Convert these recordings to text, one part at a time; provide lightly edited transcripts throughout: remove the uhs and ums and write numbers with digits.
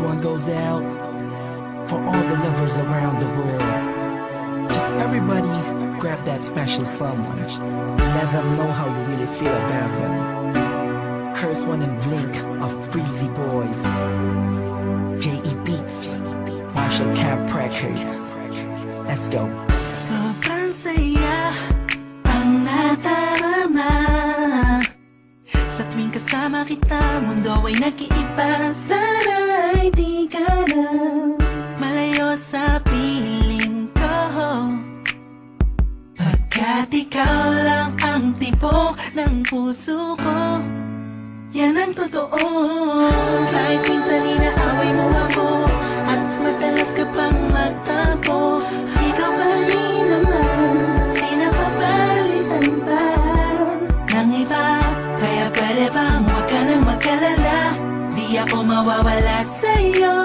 one goes out for all the lovers around the world. Just everybody grab that special someone. Let them know how you really feel about them. Here's one in Blink of Breezy Boys. J.E. Beats, Marshall Camp Records. Let's go. Sobrang saya ang nadarama sa tuwing kasama kita. Mundo ay nag-iiba. Sana'y di ka na malayo sa piling ko, pagkat ikaw lang ang tibok ng puso ko. Yan ang totoo. Kahit minsan inaaway mo ako at madalas ka pang magtampo, ikaw pa rin naman, di napapalitan pa ng iba. Kaya pwede bang huwag ka nang mag-alala, di ako mawawala sa'yo,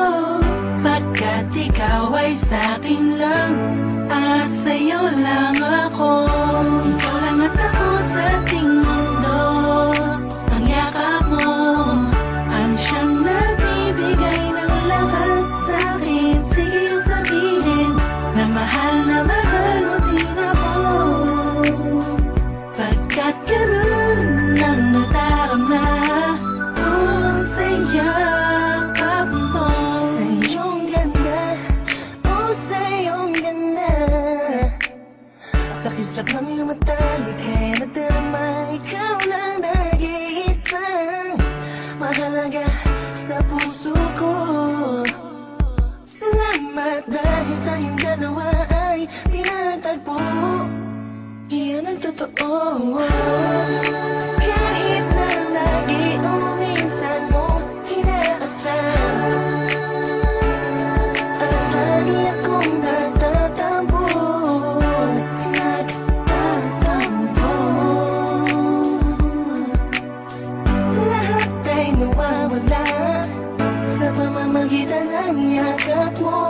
pagkat ikaw ay sa'kin lang at sa'yo lang ako. Ikaw lang at ako sa ating mundo. Ang yakap mo ang siyang nagbibigay ng lakas sa'kin. Sige yung sabihin na mahal mo din ako, pagkat ganun ang nadarama ko sa yakap mo. Sa iyong ganda, oh sa iyong ganda, sa kislap ng iyong mata, likhain at darama. Ikaw lang nag-iisang mahalaga sa puso ko. Salamat dahil tayong dalawa ay pinatagpo. Iyan ang totoo. Kahit na lagi o minsan mong inaasam, at lagi akong nagtatampo. Lahat ay nawawala sa pamamagitan ng yakap mo.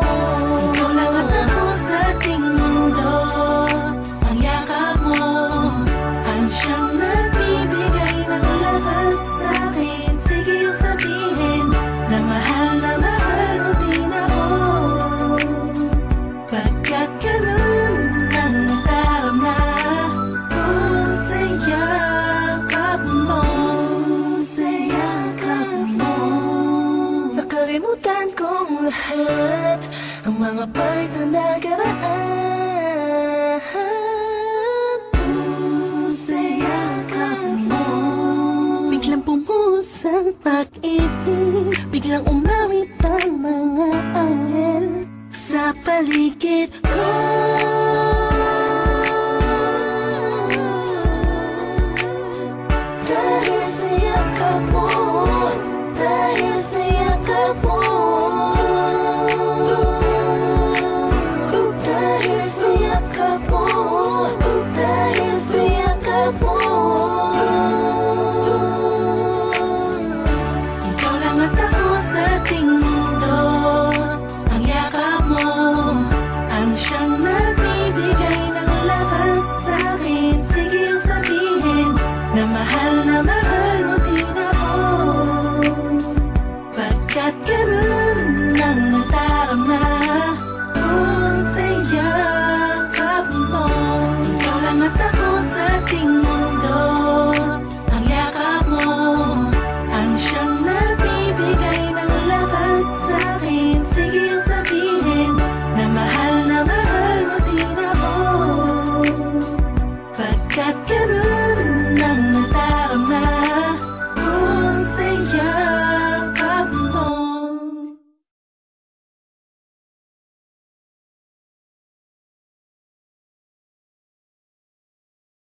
Ikaw lang at ako sa ating mundo. Ang yakap mo ang siyang nagbibigay ng lakas sa'kin. Sige yung sabihin na mahal mo din ako, pagkat ganun ang nadarama ko sa yakap mo. Sa yakap mo, nakalimutan kong lahat ang mga pahit na nakaraan. Sa yakap mo, biglang pumuhos ang pag-ibig, biglang umawit ang mga anghel sa paligid ko.